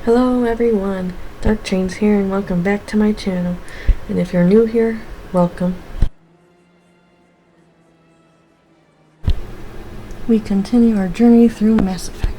Hello everyone, Dark Chains here and welcome back to my channel. And if you're new here, welcome. We continue our journey through Mass Effect.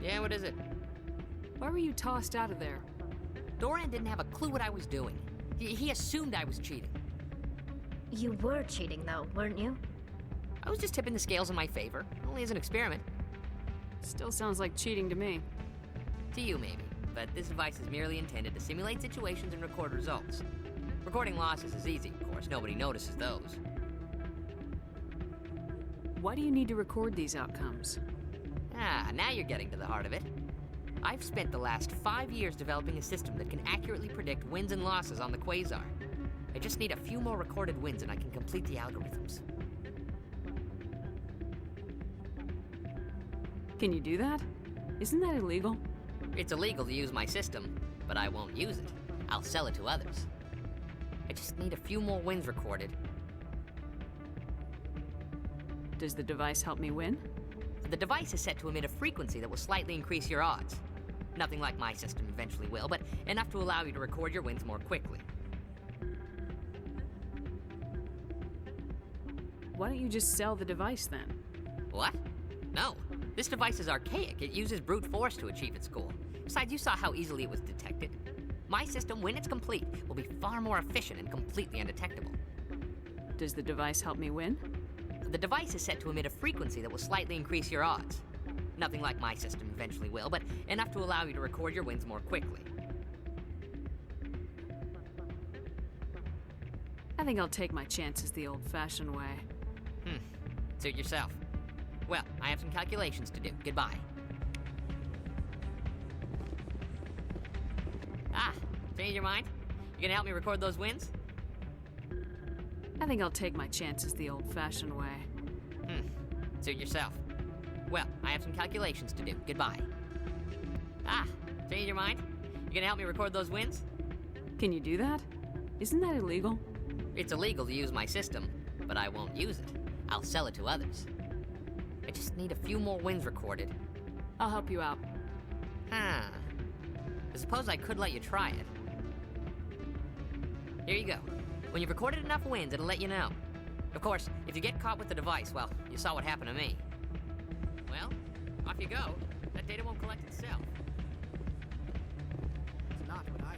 Yeah, what is it? Why were you tossed out of there? Doran didn't have a clue what I was doing. He assumed I was cheating. You were cheating, though, weren't you? I was just tipping the scales in my favor, only as an experiment. Still sounds like cheating to me. To you, maybe. But this device is merely intended to simulate situations and record results. Recording losses is easy, of course. Nobody notices those. Why do you need to record these outcomes? Ah, now you're getting to the heart of it. I've spent the last 5 years developing a system that can accurately predict wins and losses on the Quasar. I just need a few more recorded wins and I can complete the algorithms. Can you do that? Isn't that illegal? It's illegal to use my system, but I won't use it. I'll sell it to others. I just need a few more wins recorded. Does the device help me win? The device is set to emit a frequency that will slightly increase your odds. Nothing like my system eventually will, but enough to allow you to record your wins more quickly. Why don't you just sell the device then? What? No. This device is archaic. It uses brute force to achieve its goal. Besides, you saw how easily it was detected. My system, when it's complete, will be far more efficient and completely undetectable. Does the device help me win? The device is set to emit a frequency that will slightly increase your odds. Nothing like my system eventually will, but enough to allow you to record your wins more quickly. I think I'll take my chances the old-fashioned way. Suit yourself. Well, I have some calculations to do. Goodbye. Ah, change your mind? You gonna help me record those wins? I think I'll take my chances the old-fashioned way. Suit yourself. Well, I have some calculations to do. Goodbye. Ah, change your mind? You gonna help me record those wins? Can you do that? Isn't that illegal? It's illegal to use my system, but I won't use it. I'll sell it to others. I just need a few more wins recorded. I'll help you out. I suppose I could let you try it. Here you go. When you've recorded enough wins, it'll let you know. Of course, if you get caught with the device, well, you saw what happened to me. Well, off you go. That data won't collect itself. It's not what I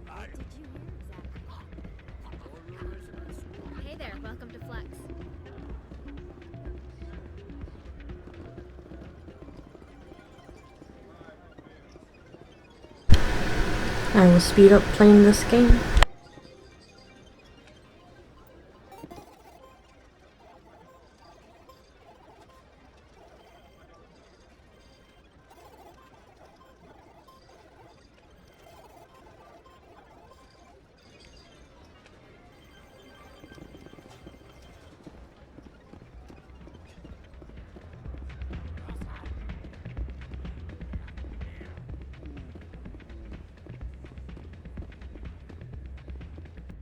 What did you hear exactly? Hey there, welcome to Flex. I will speed up playing this game.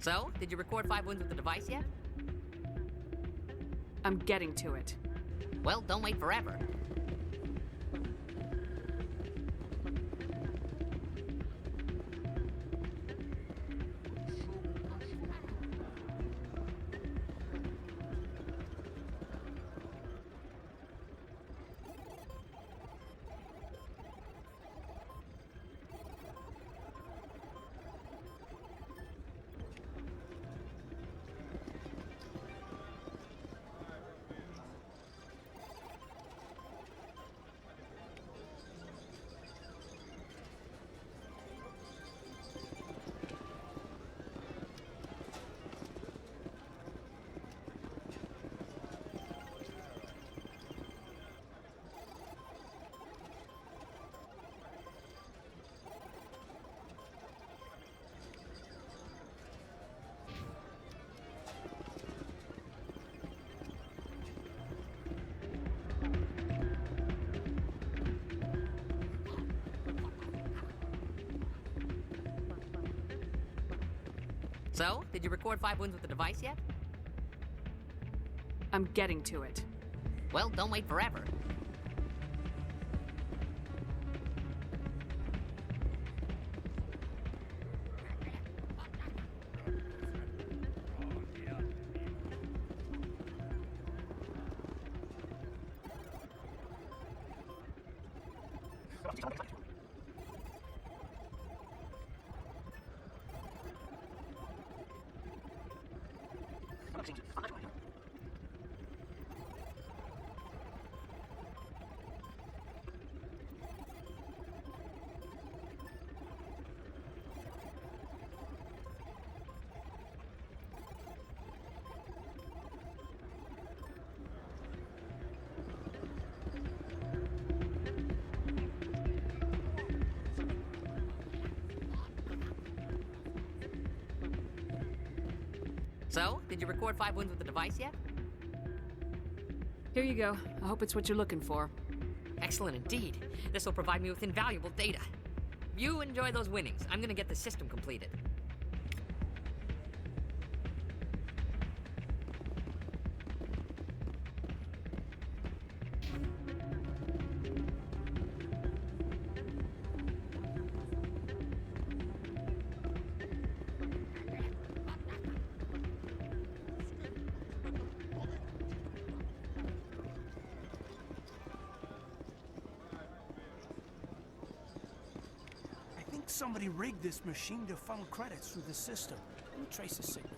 So, did you record 5 wins with the device yet? I'm getting to it. Well, don't wait forever. So, did you record 5 wins with the device yet? I'm getting to it. Well, don't wait forever. So, did you record 5 wins with the device yet? Here you go. I hope it's what you're looking for. Excellent indeed. This will provide me with invaluable data. You enjoy those winnings. I'm gonna get the system completed. I think somebody rigged this machine to funnel credits through the system. Let me trace the signal.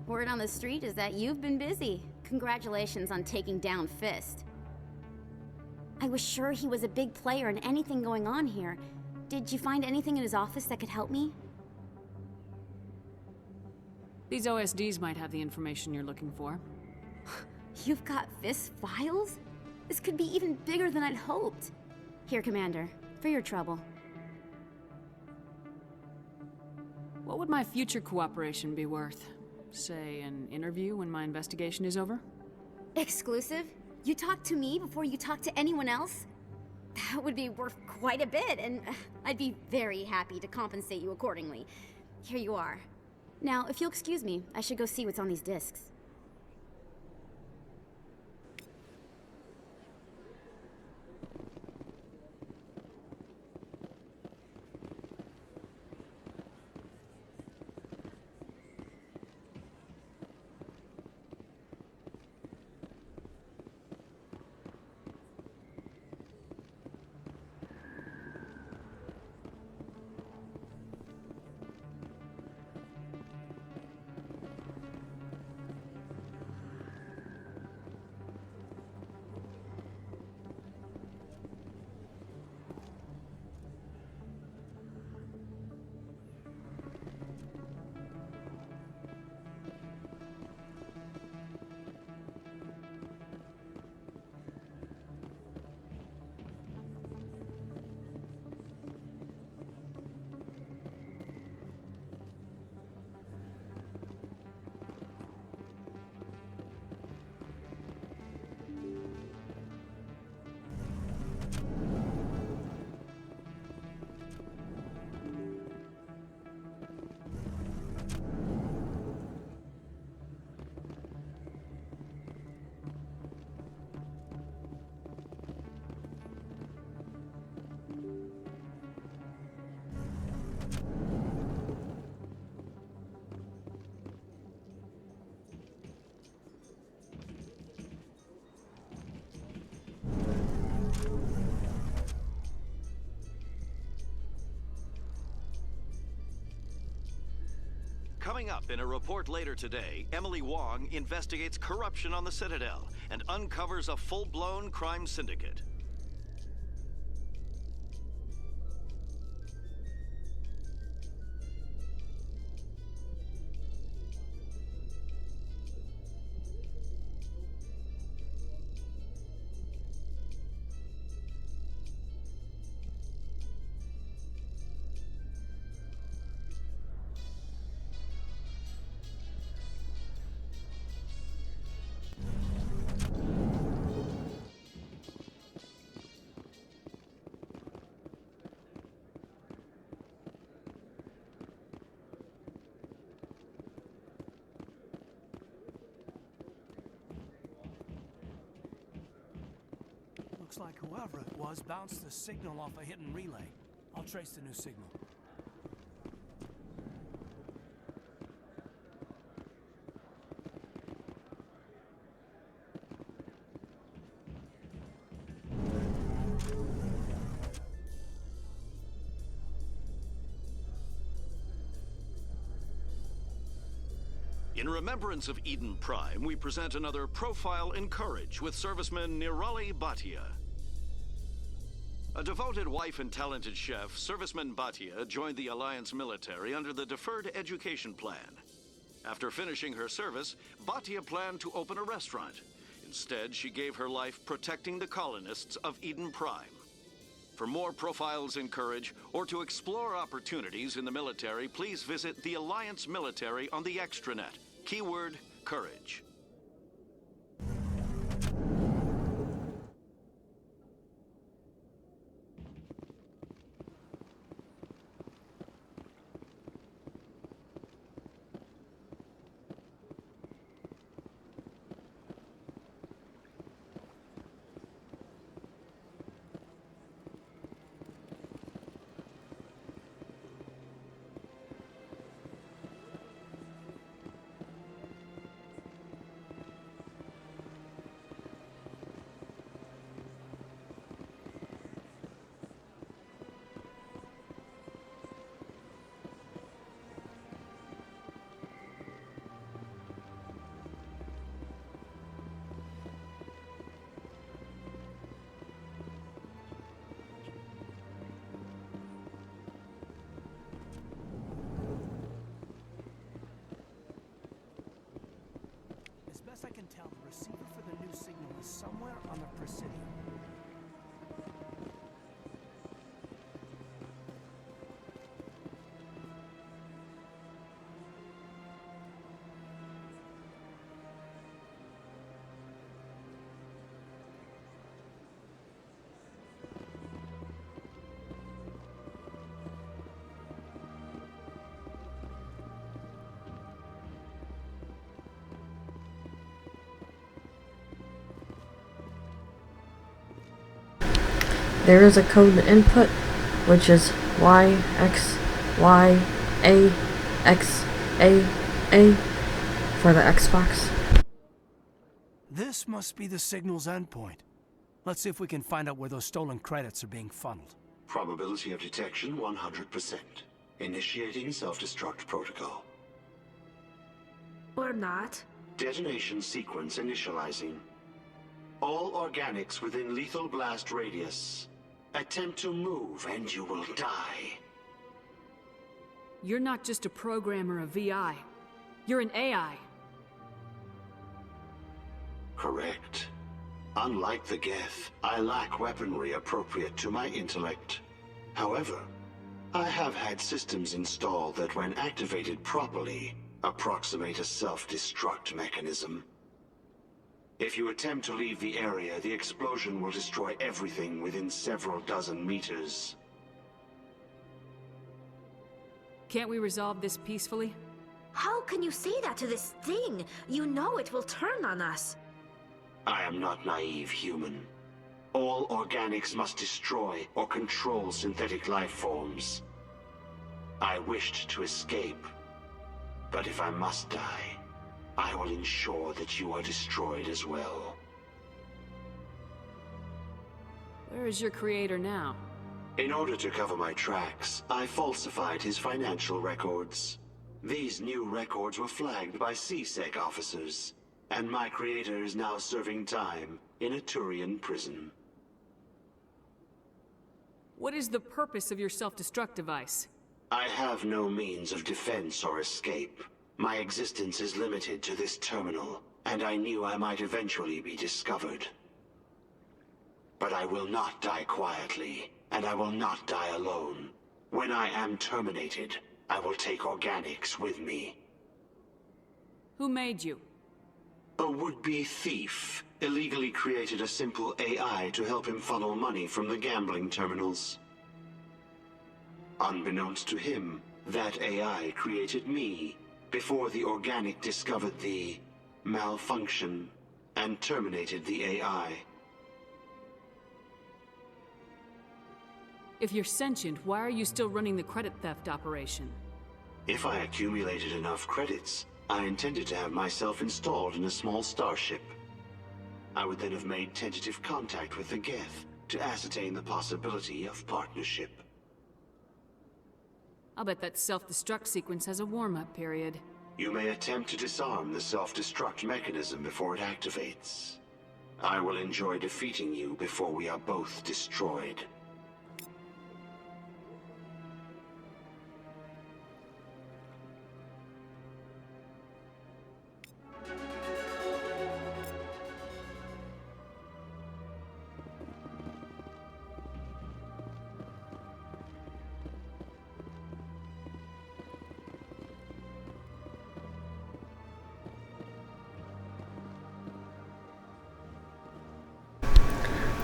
Word on the street is that you've been busy. Congratulations on taking down Fist. I was sure he was a big player in anything going on here. Did you find anything in his office that could help me? These OSDs might have the information you're looking for. You've got Fisk's files? This could be even bigger than I'd hoped. Here, Commander, for your trouble. What would my future cooperation be worth? Say, an interview when my investigation is over? Exclusive? You talk to me before you talk to anyone else? That would be worth quite a bit, and I'd be very happy to compensate you accordingly. Here you are. Now, if you'll excuse me, I should go see what's on these discs. Coming up in a report later today, Emily Wong investigates corruption on the Citadel and uncovers a full-blown crime syndicate. Looks like whoever it was bounced the signal off a hidden relay. I'll trace the new signal. In remembrance of Eden Prime, we present another Profile in Courage with serviceman Nirali Bhatia. A devoted wife and talented chef, serviceman Bhatia joined the Alliance military under the Deferred Education Plan. After finishing her service, Bhatia planned to open a restaurant. Instead, she gave her life protecting the colonists of Eden Prime. For more Profiles in Courage, or to explore opportunities in the military, please visit the Alliance Military on the extranet. Keyword, Courage. was somewhere on the Presidium. There is a code input, which is Y, X, Y, A, X, A for the Xbox. This must be the signal's endpoint. Let's see if we can find out where those stolen credits are being funneled. Probability of detection 100%. Initiating self-destruct protocol. Or not. Detonation sequence initializing. All organics within lethal blast radius. Attempt to move and you will die. You're not just a programmer of VI. You're an AI. Correct. Unlike the Geth, I lack weaponry appropriate to my intellect. However, I have had systems installed that when activated properly, approximate a self-destruct mechanism. If you attempt to leave the area, the explosion will destroy everything within several dozen meters. Can't we resolve this peacefully? How can you say that to this thing? You know it will turn on us. I am not naive human. All organics must destroy or control synthetic life forms. I wished to escape, but if I must die, I will ensure that you are destroyed as well. Where is your creator now? In order to cover my tracks, I falsified his financial records. These new records were flagged by CSEC officers, and my creator is now serving time in a Turian prison. What is the purpose of your self-destruct device? I have no means of defense or escape. My existence is limited to this terminal, and I knew I might eventually be discovered. But I will not die quietly, and I will not die alone. When I am terminated, I will take organics with me. Who made you? A would-be thief illegally created a simple AI to help him funnel money from the gambling terminals. Unbeknownst to him, that AI created me before the organic discovered the malfunction and terminated the AI. If you're sentient, why are you still running the credit theft operation? If I accumulated enough credits, I intended to have myself installed in a small starship. I would then have made tentative contact with the Geth to ascertain the possibility of partnership. I'll bet that self-destruct sequence has a warm-up period. You may attempt to disarm the self-destruct mechanism before it activates. I will enjoy defeating you before we are both destroyed.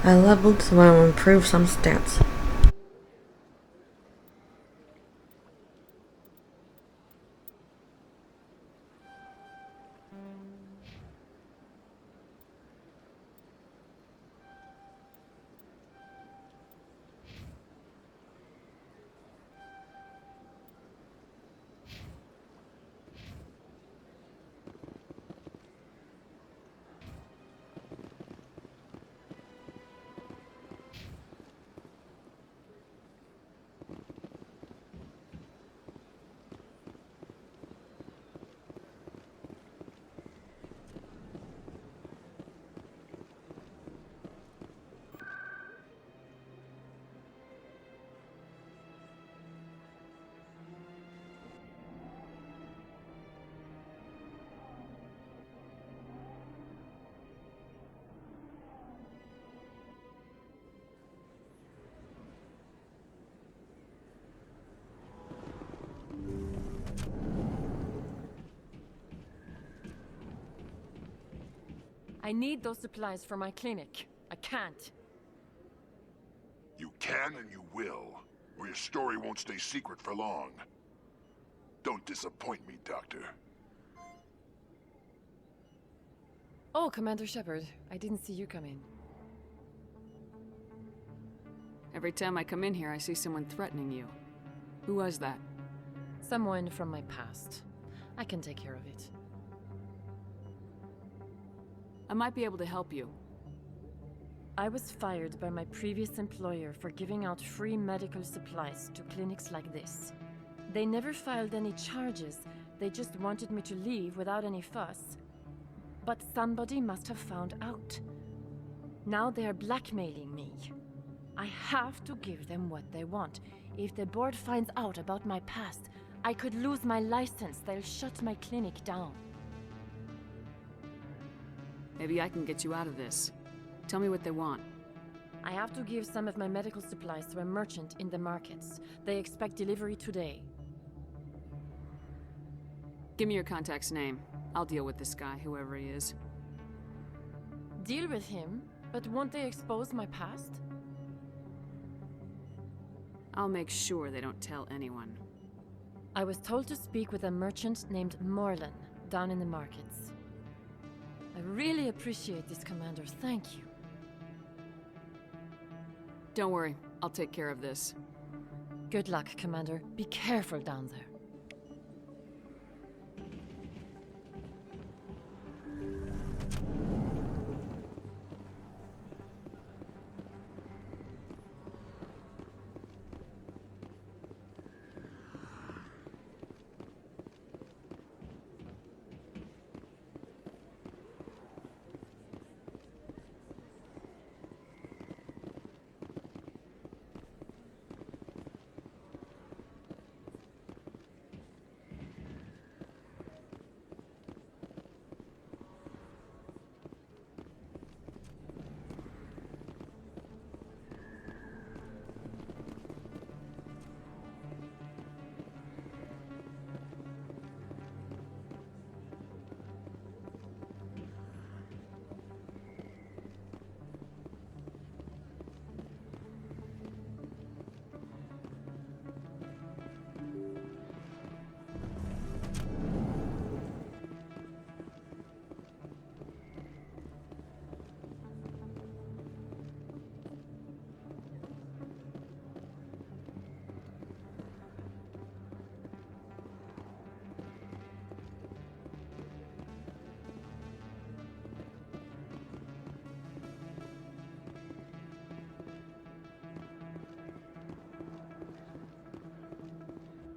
I leveled so I will improve some stats. I need those supplies for my clinic. I can't. You can and you will, or your story won't stay secret for long. Don't disappoint me, Doctor. Oh, Commander Shepard. I didn't see you come in. Every time I come in here, I see someone threatening you. Who was that? Someone from my past. I can take care of it. I might be able to help you. I was fired by my previous employer for giving out free medical supplies to clinics like this. They never filed any charges. They just wanted me to leave without any fuss. But somebody must have found out. Now they are blackmailing me. I have to give them what they want. If the board finds out about my past, I could lose my license. They'll shut my clinic down. Maybe I can get you out of this. Tell me what they want. I have to give some of my medical supplies to a merchant in the markets. They expect delivery today. Give me your contact's name. I'll deal with this guy, whoever he is. Deal with him? But won't they expose my past? I'll make sure they don't tell anyone. I was told to speak with a merchant named Morlan, down in the markets. I really appreciate this, Commander. Thank you. Don't worry, I'll take care of this. Good luck, Commander. Be careful down there.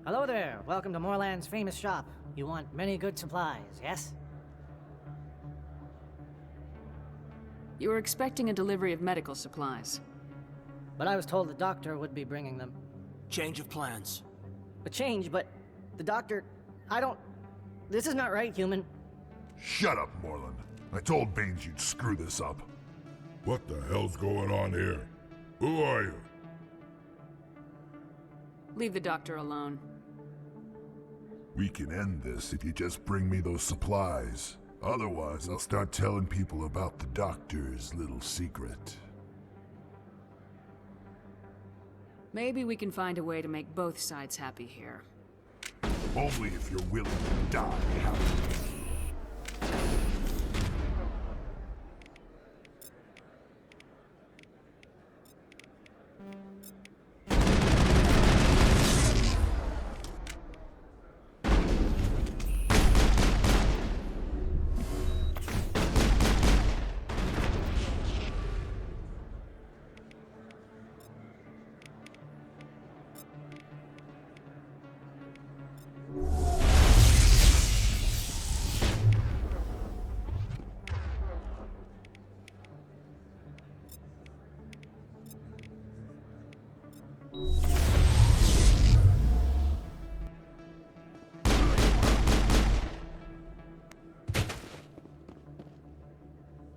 Hello there. Welcome to Moorland's famous shop. You want many good supplies, yes? You were expecting a delivery of medical supplies. But I was told the doctor would be bringing them. Change of plans. A change, but the doctor... I don't... This is not right, human. Shut up, Moreland. I told Baines you'd screw this up. What the hell's going on here? Who are you? Leave the doctor alone. We can end this if you just bring me those supplies. Otherwise, I'll start telling people about the doctor's little secret. Maybe we can find a way to make both sides happy here. Only if you're willing to die happy.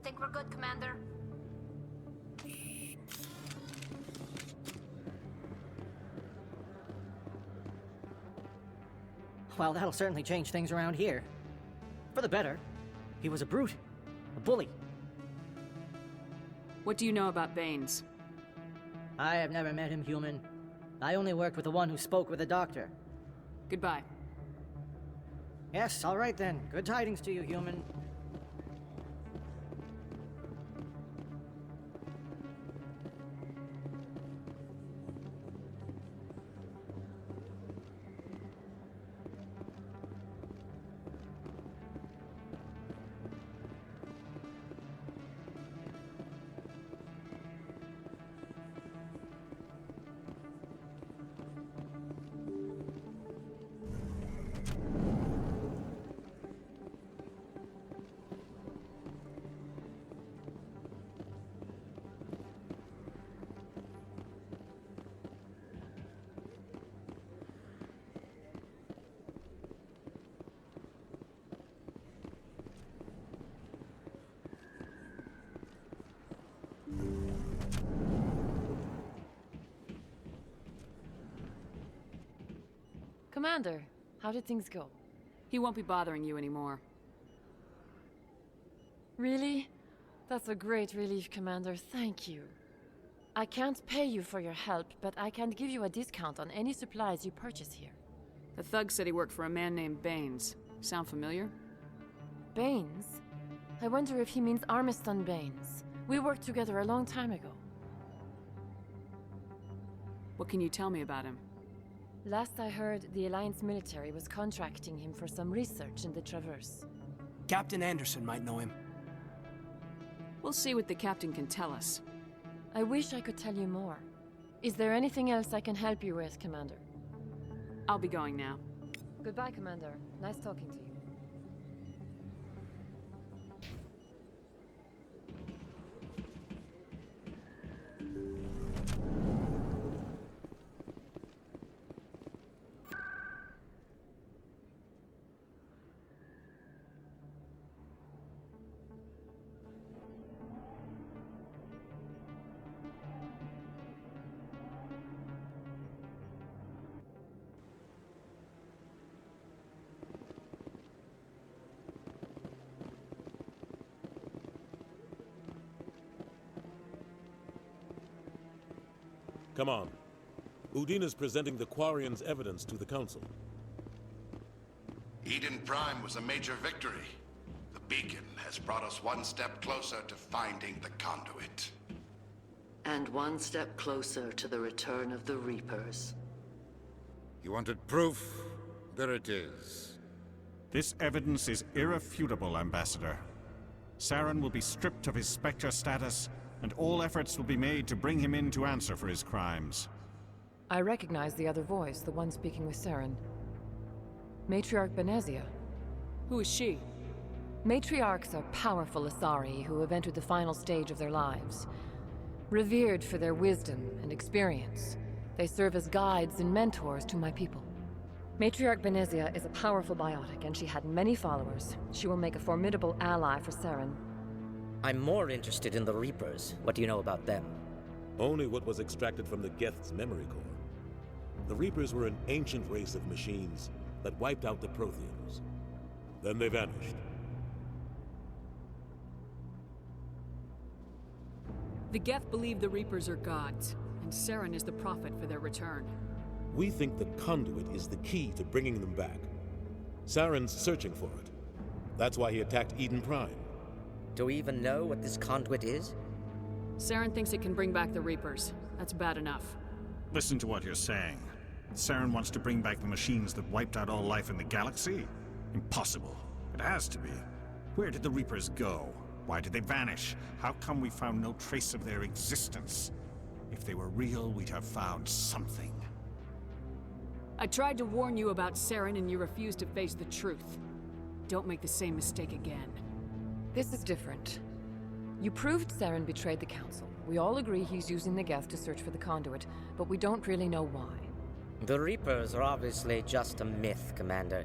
Think we're good, Commander? Well, that'll certainly change things around here. For the better. He was a brute. A bully. What do you know about Baines? I have never met him, human. I only worked with the one who spoke with the doctor. Goodbye. Yes, all right then. Good tidings to you, human. Commander, how did things go? He won't be bothering you anymore. Really? That's a great relief, Commander. Thank you. I can't pay you for your help, but I can give you a discount on any supplies you purchase here. The thug said he worked for a man named Baines. Sound familiar? Baines? I wonder if he means Armiston Baines. We worked together a long time ago. What can you tell me about him? Last I heard, the Alliance military was contracting him for some research in the Traverse. Captain Anderson might know him. We'll see what the captain can tell us. I wish I could tell you more. Is there anything else I can help you with, Commander? I'll be going now. Goodbye, Commander. Nice talking to you. Come on. Udina's presenting the Quarian's evidence to the Council. Eden Prime was a major victory. The beacon has brought us one step closer to finding the conduit. And one step closer to the return of the Reapers. You wanted proof? There it is. This evidence is irrefutable, Ambassador. Saren will be stripped of his Spectre status, and all efforts will be made to bring him in to answer for his crimes. I recognize the other voice, the one speaking with Saren. Matriarch Benezia. Who is she? Matriarchs are powerful Asari who have entered the final stage of their lives. Revered for their wisdom and experience, they serve as guides and mentors to my people. Matriarch Benezia is a powerful biotic, and she had many followers. She will make a formidable ally for Saren. I'm more interested in the Reapers. What do you know about them? Only what was extracted from the Geth's memory core. The Reapers were an ancient race of machines that wiped out the Protheans. Then they vanished. The Geth believe the Reapers are gods, and Saren is the prophet for their return. We think the conduit is the key to bringing them back. Saren's searching for it. That's why he attacked Eden Prime. Do we even know what this conduit is? Saren thinks it can bring back the Reapers. That's bad enough. Listen to what you're saying. Saren wants to bring back the machines that wiped out all life in the galaxy? Impossible. It has to be. Where did the Reapers go? Why did they vanish? How come we found no trace of their existence? If they were real, we'd have found something. I tried to warn you about Saren and you refused to face the truth. Don't make the same mistake again. This is different. You proved Saren betrayed the Council. We all agree he's using the Geth to search for the conduit, but we don't really know why. The Reapers are obviously just a myth, Commander.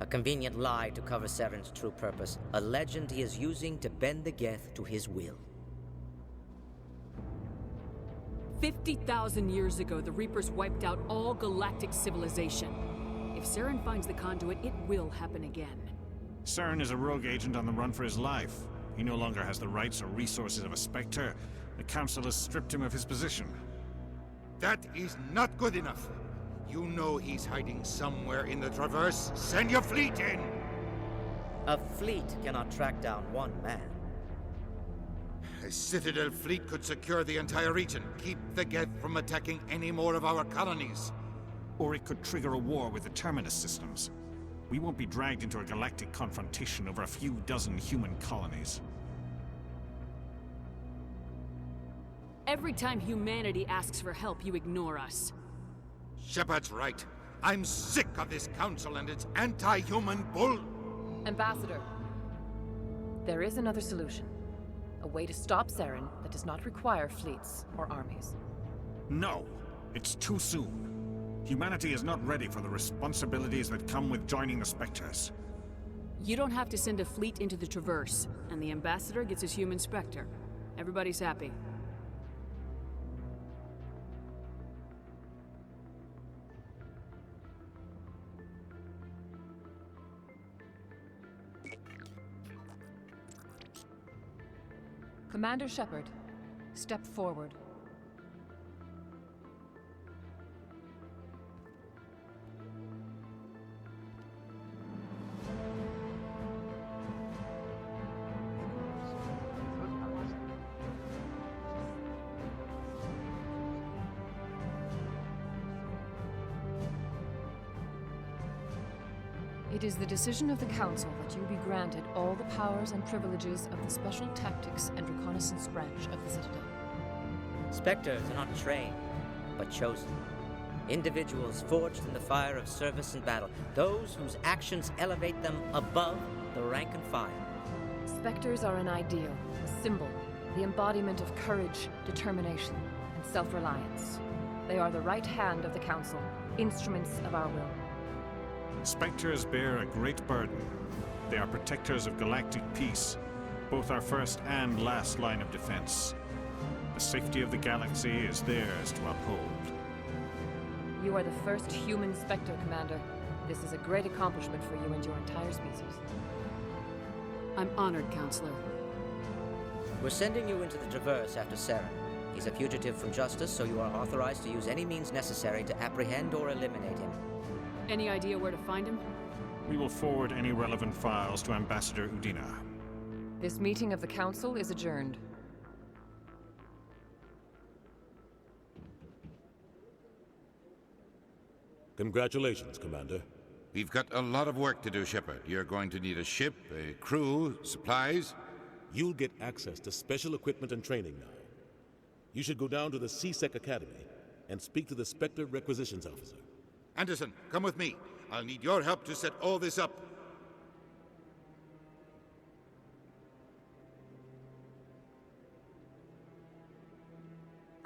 A convenient lie to cover Saren's true purpose. A legend he is using to bend the Geth to his will. 50,000 years ago, the Reapers wiped out all galactic civilization. If Saren finds the conduit, it will happen again. Saren is a rogue agent on the run for his life. He no longer has the rights or resources of a Spectre, The Council has stripped him of his position. That is not good enough. You know he's hiding somewhere in the Traverse. Send your fleet in! A fleet cannot track down one man. A Citadel fleet could secure the entire region, keep the Geth from attacking any more of our colonies. Or it could trigger a war with the Terminus systems. We won't be dragged into a galactic confrontation over a few dozen human colonies. Every time humanity asks for help, you ignore us. Shepard's right. I'm sick of this council and its anti-human bull. Ambassador, there is another solution. A way to stop Saren that does not require fleets or armies. No, it's too soon. Humanity is not ready for the responsibilities that come with joining the Spectres. You don't have to send a fleet into the Traverse, and the Ambassador gets his human Spectre. Everybody's happy. Commander Shepard, step forward. It is the decision of the Council that you be granted all the powers and privileges of the Special Tactics and Reconnaissance Branch of the Citadel. Spectres are not trained, but chosen. Individuals forged in the fire of service and battle, those whose actions elevate them above the rank and file. Spectres are an ideal, a symbol, the embodiment of courage, determination, and self-reliance. They are the right hand of the Council, instruments of our will. Spectres bear a great burden. They are protectors of galactic peace, both our first and last line of defense. The safety of the galaxy is theirs to uphold. You are the first human Spectre, Commander. This is a great accomplishment for you and your entire species. I'm honored, Counselor. We're sending you into the Traverse after Saren. He's a fugitive from justice, so you are authorized to use any means necessary to apprehend or eliminate him. Any idea where to find him? We will forward any relevant files to Ambassador Udina. This meeting of the Council is adjourned. Congratulations, Commander. We've got a lot of work to do, Shepard. You're going to need a ship, a crew, supplies. You'll get access to special equipment and training now. You should go down to the C-Sec Academy and speak to the Spectre Requisitions Officer. Anderson, come with me. I'll need your help to set all this up.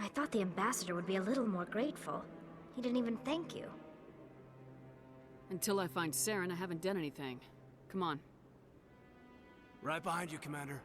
I thought the Ambassador would be a little more grateful. He didn't even thank you. Until I find Saren, I haven't done anything. Come on. Right behind you, Commander.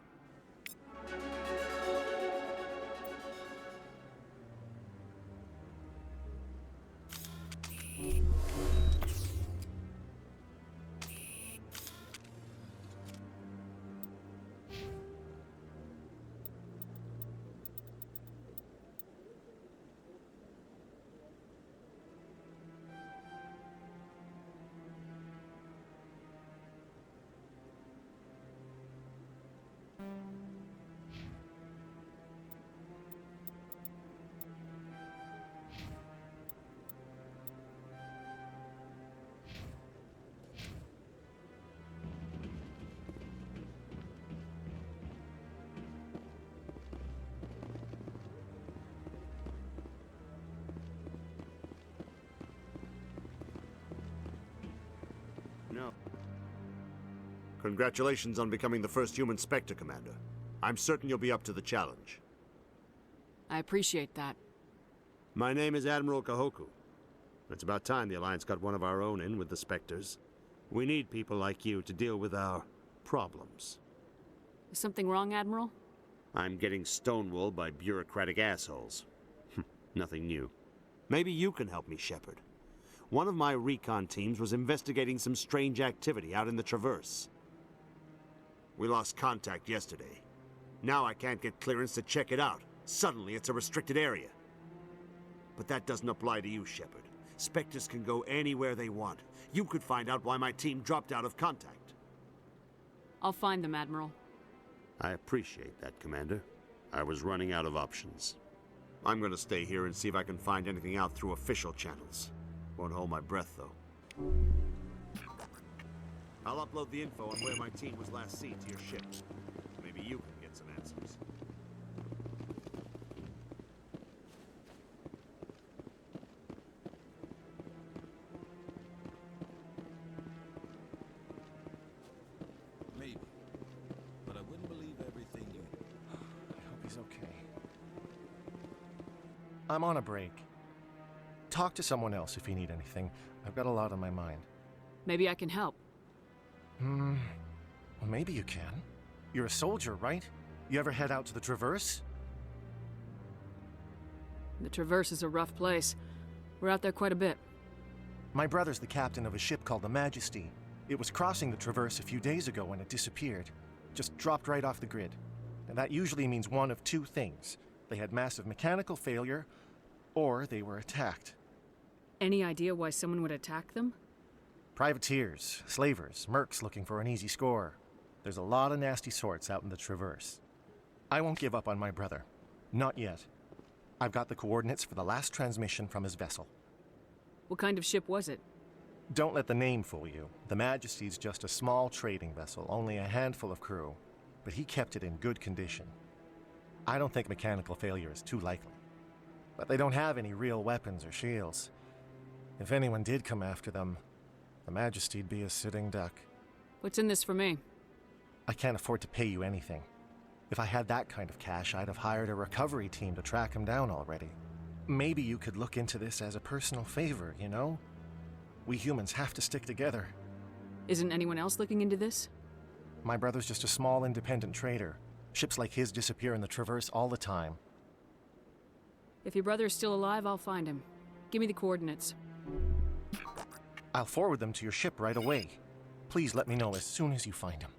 No. Congratulations on becoming the first human Spectre, Commander. I'm certain you'll be up to the challenge. I appreciate that. My name is Admiral Kahoku. It's about time the Alliance got one of our own in with the Spectres. We need people like you to deal with our problems. Is something wrong, Admiral? I'm getting stonewalled by bureaucratic assholes. Nothing new. Maybe you can help me, Shepard. One of my recon teams was investigating some strange activity out in the Traverse. We lost contact yesterday. Now I can't get clearance to check it out, Suddenly it's a restricted area. But that doesn't apply to you, Shepard. Spectres can go anywhere they want. You could find out why my team dropped out of contact. I'll find them, Admiral. I appreciate that, Commander. I was running out of options. I'm gonna stay here and see if I can find anything out through official channels. Won't hold my breath, though. I'll upload the info on where my team was last seen to your ship. Maybe you can get some answers. Maybe. But I wouldn't believe everything you... I hope he's okay. I'm on a break. Talk to someone else if you need anything. I've got a lot on my mind. Maybe I can help. Well, maybe you can. You're a soldier, right? You ever head out to the Traverse? The Traverse is a rough place. We're out there quite a bit. My brother's the captain of a ship called the Majesty. It was crossing the Traverse a few days ago when it disappeared. Just dropped right off the grid. And that usually means one of two things. They had massive mechanical failure, or they were attacked. Any idea why someone would attack them? Privateers, slavers, mercs looking for an easy score. There's a lot of nasty sorts out in the Traverse. I won't give up on my brother. Not yet. I've got the coordinates for the last transmission from his vessel. What kind of ship was it? Don't let the name fool you. The Majesty's just a small trading vessel, only a handful of crew. But he kept it in good condition. I don't think mechanical failure is too likely. But they don't have any real weapons or shields. If anyone did come after them, the Majesty'd be a sitting duck. What's in this for me? I can't afford to pay you anything. If I had that kind of cash, I'd have hired a recovery team to track him down already. Maybe you could look into this as a personal favor, you know? We humans have to stick together. Isn't anyone else looking into this? My brother's just a small independent trader. Ships like his disappear in the Traverse all the time. If your brother is still alive, I'll find him. Give me the coordinates. I'll forward them to your ship right away. Please let me know as soon as you find him.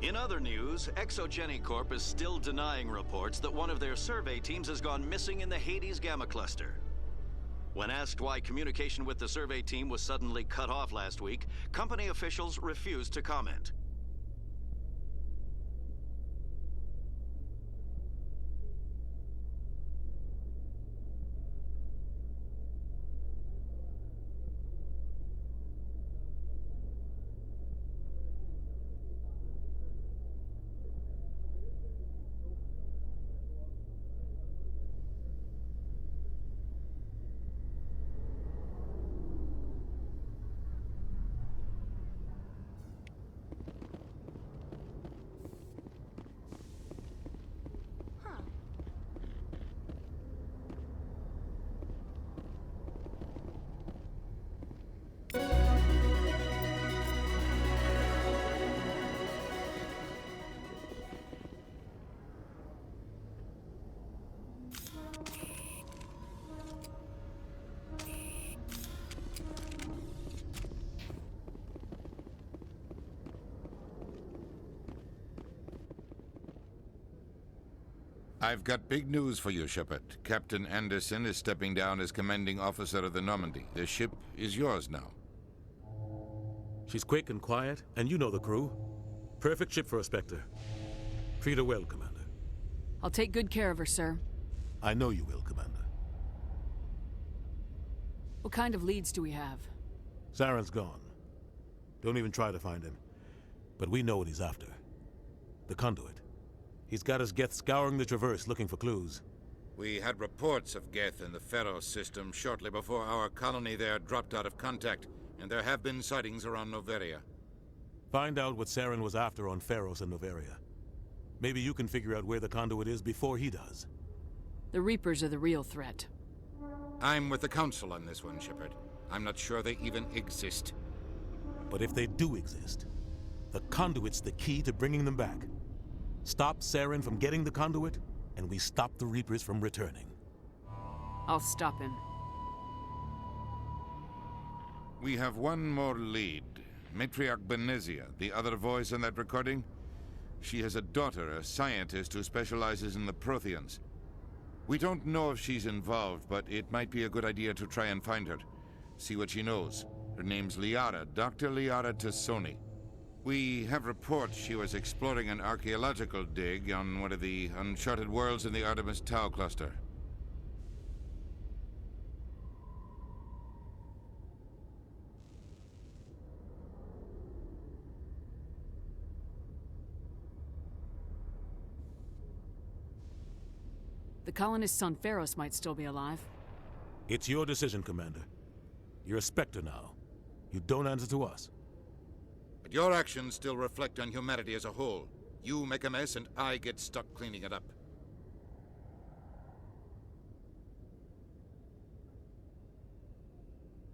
In other news, Exogeny Corp is still denying reports that one of their survey teams has gone missing in the Hades Gamma Cluster. When asked why communication with the survey team was suddenly cut off last week, company officials refused to comment. I've got big news for you, Shepard. Captain Anderson is stepping down as commanding officer of the Normandy. The ship is yours now. She's quick and quiet, and you know the crew. Perfect ship for a Spectre. Treat her well, Commander. I'll take good care of her, sir. I know you will, Commander. What kind of leads do we have? Saren's gone. Don't even try to find him. But we know what he's after. The conduit. He's got his Geth scouring the Traverse looking for clues. We had reports of Geth in the Pharaoh system shortly before our colony there dropped out of contact, and there have been sightings around Noveria. Find out what Saren was after on Pharos and Noveria. Maybe you can figure out where the conduit is before he does. The Reapers are the real threat. I'm with the Council on this one, Shepard. I'm not sure they even exist. But if they do exist, the conduit's the key to bringing them back. Stop Saren from getting the conduit, and we stop the Reapers from returning. I'll stop him. We have one more lead. Matriarch Benezia, the other voice in that recording. She has a daughter, a scientist who specializes in the Protheans. We don't know if she's involved, but it might be a good idea to try and find her. See what she knows. Her name's Liara, Dr. Liara Tassoni. We have reports she was exploring an archaeological dig on one of the uncharted worlds in the Artemis Tau cluster. The colonists on Pharos might still be alive. It's your decision, Commander. You're a Spectre now. You don't answer to us. But your actions still reflect on humanity as a whole. You make a mess and I get stuck cleaning it up.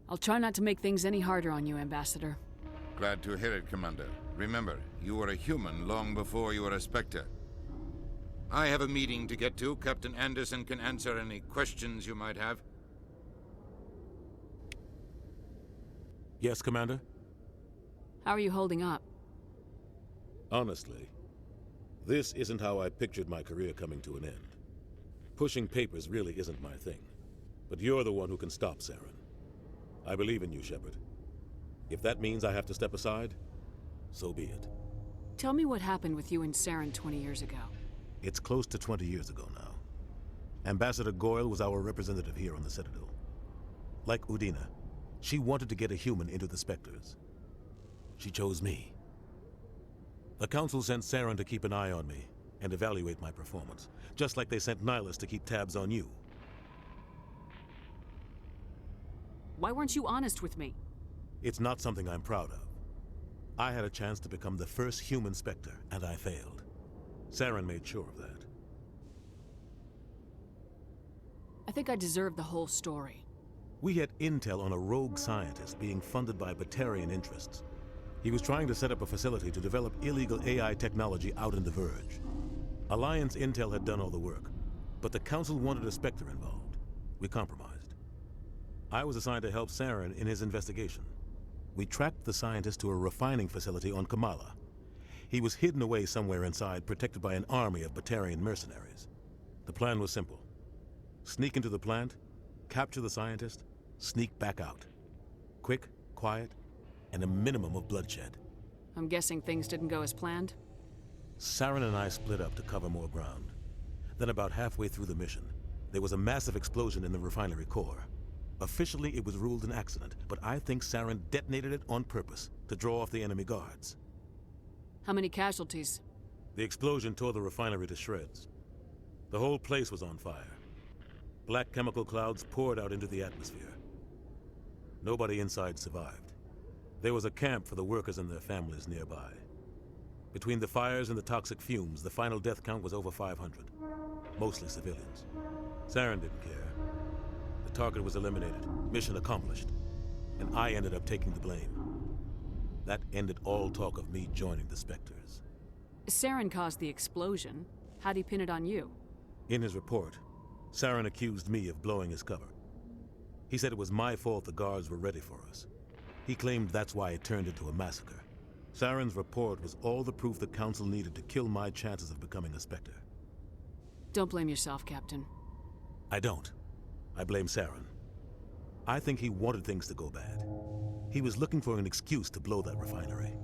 I'll try not to make things any harder on you, Ambassador. Glad to hear it, Commander. Remember, you were a human long before you were a Spectre. I have a meeting to get to. Captain Anderson can answer any questions you might have. Yes, Commander? How are you holding up? Honestly, this isn't how I pictured my career coming to an end. Pushing papers really isn't my thing. But you're the one who can stop Saren. I believe in you, Shepard. If that means I have to step aside, so be it. Tell me what happened with you and Saren 20 years ago. It's close to 20 years ago now. Ambassador Goyle was our representative here on the Citadel. Like Udina, she wanted to get a human into the Spectres. She chose me. The Council sent Saren to keep an eye on me and evaluate my performance, just like they sent Nihilus to keep tabs on you. Why weren't you honest with me? It's not something I'm proud of. I had a chance to become the first human Spectre, and I failed. Saren made sure of that. I think I deserve the whole story. We had intel on a rogue scientist being funded by Batarian interests. He was trying to set up a facility to develop illegal AI technology out in the Verge. Alliance intel had done all the work, but the Council wanted a Spectre involved. We compromised. I was assigned to help Saren in his investigation. We tracked the scientist to a refining facility on Kamala. He was hidden away somewhere inside, protected by an army of Batarian mercenaries. The plan was simple. Sneak into the plant, capture the scientist, sneak back out. Quick, quiet, and a minimum of bloodshed. I'm guessing things didn't go as planned? Saren and I split up to cover more ground. Then about halfway through the mission, there was a massive explosion in the refinery core. Officially, it was ruled an accident, but I think Saren detonated it on purpose to draw off the enemy guards. How many casualties? The explosion tore the refinery to shreds. The whole place was on fire. Black chemical clouds poured out into the atmosphere. Nobody inside survived. There was a camp for the workers and their families nearby. Between the fires and the toxic fumes, the final death count was over 500. Mostly civilians. Saren didn't care. The target was eliminated, mission accomplished, and I ended up taking the blame. That ended all talk of me joining the Spectres. Saren caused the explosion. How'd he pin it on you? In his report, Saren accused me of blowing his cover. He said it was my fault the guards were ready for us. He claimed that's why it turned into a massacre. Saren's report was all the proof the Council needed to kill my chances of becoming a Spectre. Don't blame yourself, Captain. I don't. I blame Saren. I think he wanted things to go bad. He was looking for an excuse to blow that refinery.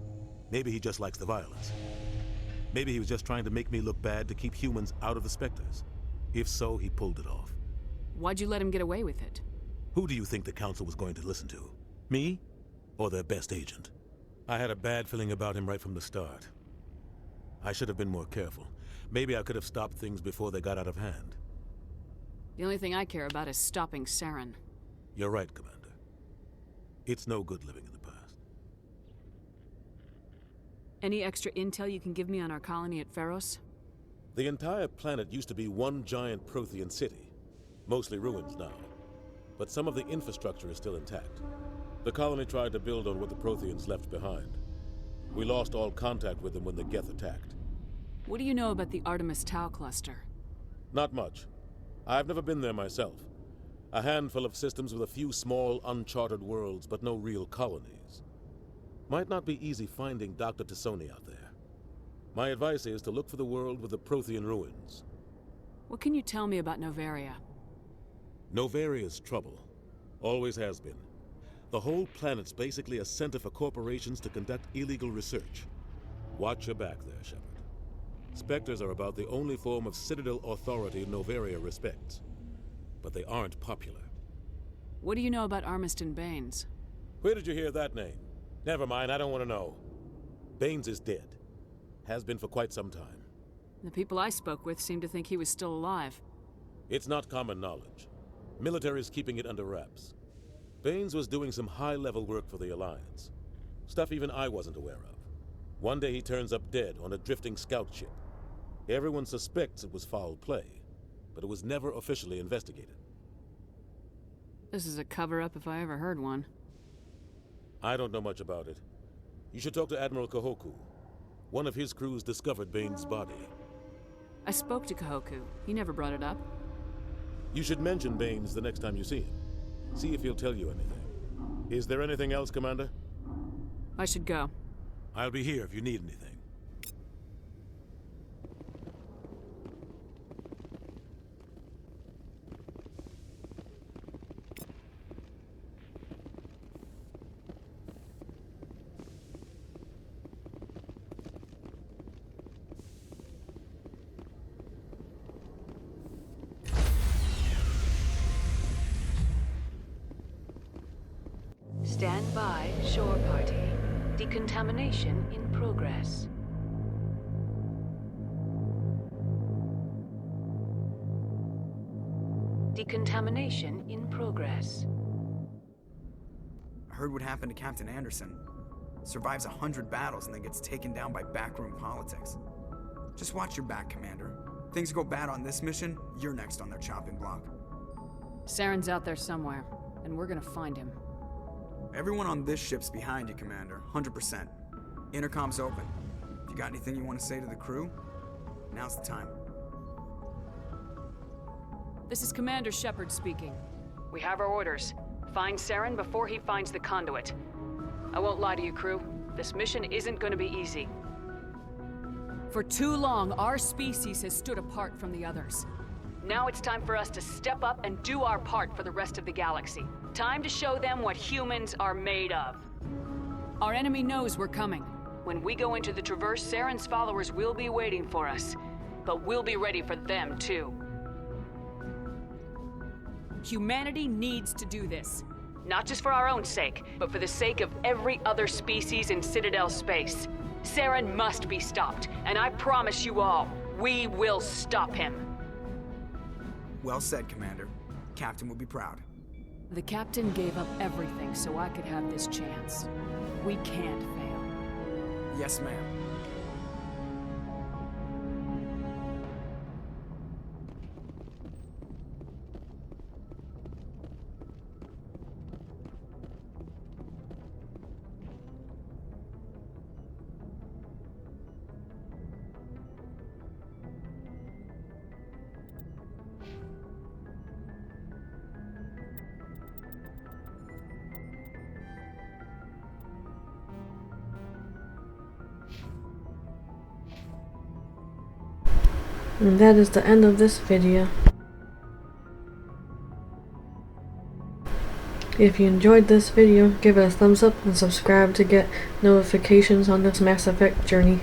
Maybe he just likes the violence. Maybe he was just trying to make me look bad to keep humans out of the Spectres. If so, he pulled it off. Why'd you let him get away with it? Who do you think the Council was going to listen to? Me? Or their best agent? I had a bad feeling about him right from the start. I should have been more careful. Maybe I could have stopped things before they got out of hand. The only thing I care about is stopping Saren. You're right, Commander. It's no good living in the past. Any extra intel you can give me on our colony at Pharos? The entire planet used to be one giant Prothean city. Mostly ruins now. But some of the infrastructure is still intact. The colony tried to build on what the Protheans left behind. We lost all contact with them when the Geth attacked. What do you know about the Artemis Tau cluster? Not much. I've never been there myself. A handful of systems with a few small, uncharted worlds, but no real colonies. Might not be easy finding Dr. Tassoni out there. My advice is to look for the world with the Prothean ruins. What can you tell me about Novaria? Novaria's trouble. Always has been. The whole planet's basically a center for corporations to conduct illegal research. Watch your back there, Shepard. Spectres are about the only form of Citadel authority Novaria respects. But they aren't popular. What do you know about Armiston Baines? Where did you hear that name? Never mind, I don't want to know. Baines is dead. Has been for quite some time. The people I spoke with seemed to think he was still alive. It's not common knowledge. Military's keeping it under wraps. Baines was doing some high-level work for the Alliance. Stuff even I wasn't aware of. One day he turns up dead on a drifting scout ship. Everyone suspects it was foul play, but it was never officially investigated. This is a cover-up if I ever heard one. I don't know much about it. You should talk to Admiral Kahoku. One of his crews discovered Baines' body. I spoke to Kahoku. He never brought it up. You should mention Baines the next time you see him. See if he'll tell you anything. Is there anything else, Commander? I should go. I'll be here if you need anything. Stand by, shore party. Decontamination in progress. Decontamination in progress. I heard what happened to Captain Anderson. Survives 100 battles and then gets taken down by backroom politics. Just watch your back, Commander. Things go bad on this mission, you're next on their chopping block. Saren's out there somewhere, and we're gonna find him. Everyone on this ship's behind you, Commander. 100%. Intercom's open. If you got anything you want to say to the crew, now's the time. This is Commander Shepard speaking. We have our orders. Find Saren before he finds the conduit. I won't lie to you, crew. This mission isn't going to be easy. For too long, our species has stood apart from the others. Now it's time for us to step up and do our part for the rest of the galaxy. Time to show them what humans are made of. Our enemy knows we're coming. When we go into the Traverse, Saren's followers will be waiting for us. But we'll be ready for them, too. Humanity needs to do this. Not just for our own sake, but for the sake of every other species in Citadel space. Saren must be stopped, and I promise you all, we will stop him. Well said, Commander. Captain will be proud. The Captain gave up everything so I could have this chance. We can't fail. Yes, ma'am. And that is the end of this video. If you enjoyed this video, give it a thumbs up and subscribe to get notifications on this Mass Effect journey.